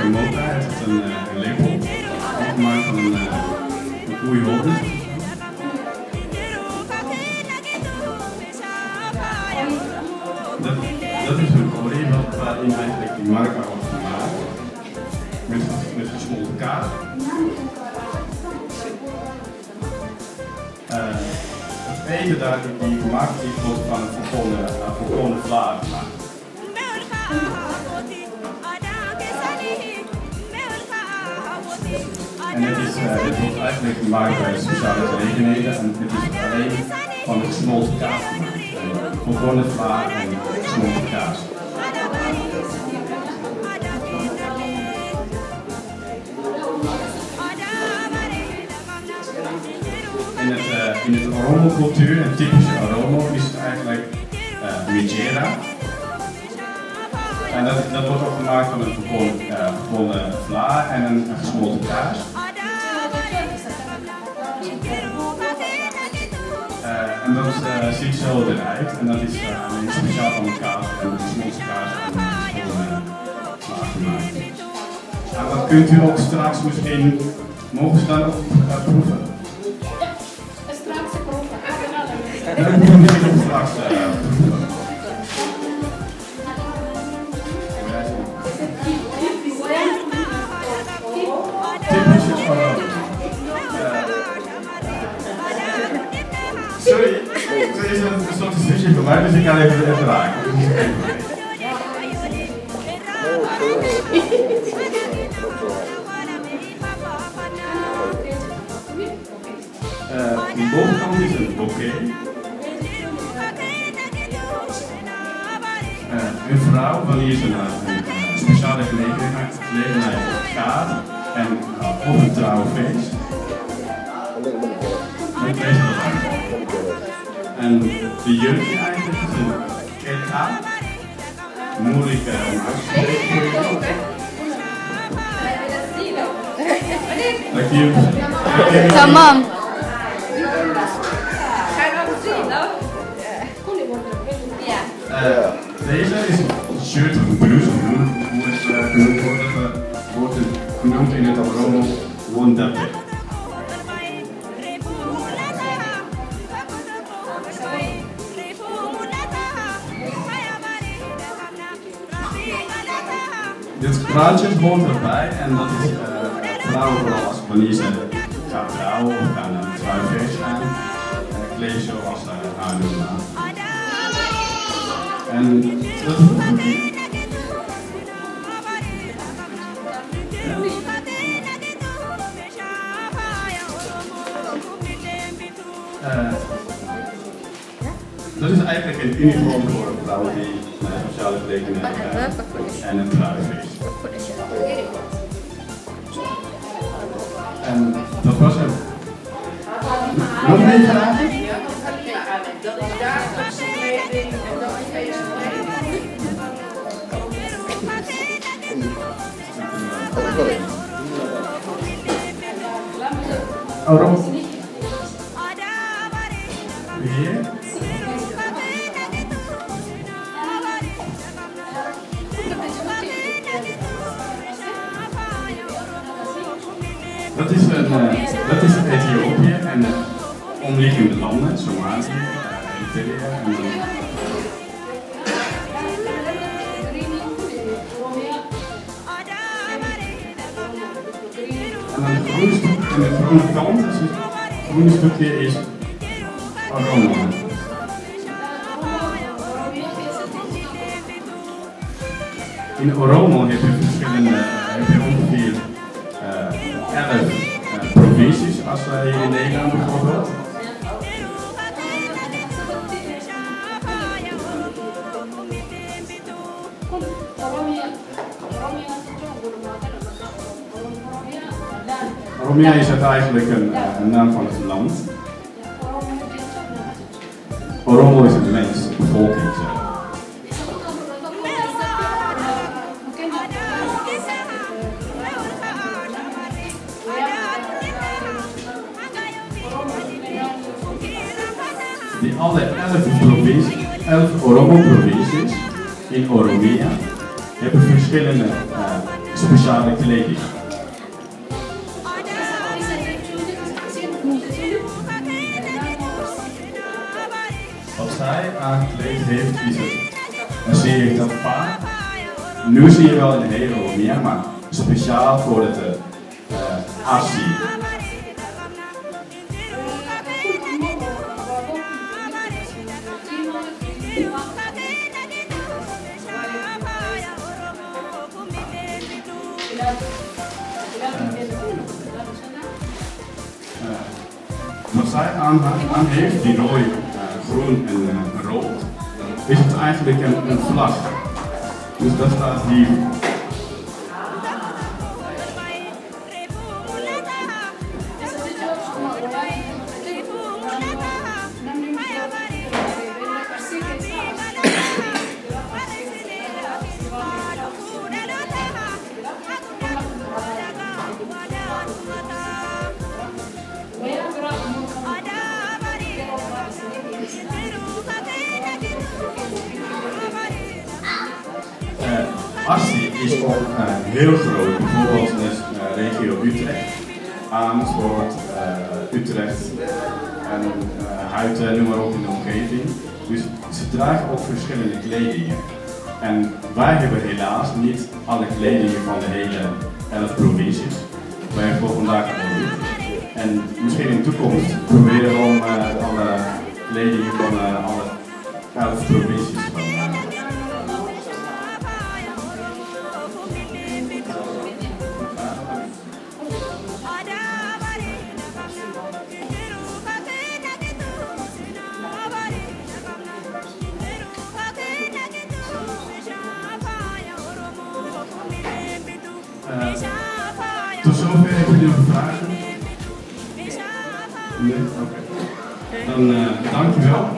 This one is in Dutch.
Mota. Het is een lepel, afgemaakt van een koeienhoorn. Dat is een olie waarin eigenlijk die marca wordt gemaakt. Met gesmolten kaas. Het eten daar die gemaakt is, wordt van het volkomen vlaar gemaakt. En dit wordt eigenlijk gemaakt bij speciale gelegenheden en het is alleen van gesmolten kaas gemaakt. Volkomen vlaar en gesmolten kaas. In het aromocultuur, een typische aromo, is het eigenlijk Megera. En dat wordt ook gemaakt van een verkoolde vla en een gesmolten kaas. En dat ziet zo eruit. En dat is alleen speciaal van de kaas en de gesmolten kaas en de gesmolten vla gemaakt. En dat kunt u ook straks misschien, mogen ze dan ook proeven? Dat moet ik misschien straks proeven. Sorry, er is een soort stukje voor mij, dus ik ga even raken. Die bovenkant is een bouquet. Een vrouw, wanneer ze naar een speciale gelegenheid gaat en op een trouwfeest. Met deze belangrijk. En de jurkje eigenlijk is een keta. Moeilijk om uit te spreken. Tamam. Deze is een shirt of een blouse, hoe het genoemd wordt genoemd in het aromo wondape. Dit kraantje hoort erbij en dat is vrouwen vooral als wanneer ze gaan trouwen of gaan naar een trouwfeest gaan. Kleed je zo als ze haar doen aan. En dat dat is eigenlijk een uniform voor vrouwen die naar een sociale gelegenheid gaan en een trouwfeest. En dat was het. Nog meer vragen? Dat is dagelijkse kleding en dat is feestkleding. Oh, Rom. Weer. Dat is Ethiopië en de omliggende landen, Somalië, Eritrea en dan het groene stuk en de groene kant, dus het groene stukje is aromo. In Oromo heb je ongeveer 11 provincies, als wij hier in Nederland bijvoorbeeld. Oromia is het eigenlijk een naam van het land. Oromo is het mens, de bevolking. Die alle 11 Oromo-provincies in Oromia hebben verschillende speciale kleding. Wat zij aangekleed heeft, is het een serie tappa. Nu zie je wel in heel veel meer, maar speciaal voor het Assi. Wat zij aan heeft, die rood, groen en rood, is het eigenlijk een vlag. Dus dat staat hier. Assi is ook heel groot, bijvoorbeeld in de regio Utrecht, Amersfoort, Utrecht en Huiten, noem maar op in de omgeving. Dus ze dragen ook verschillende kledingen. En wij hebben helaas niet alle kledingen van de hele 11 provincies. Wij hebben voor vandaag al niet. En misschien in de toekomst proberen we om alle kledingen van alle 11 provincies te maken. Tot zover heb je nog vragen? Nee? Oké. Dan dankjewel.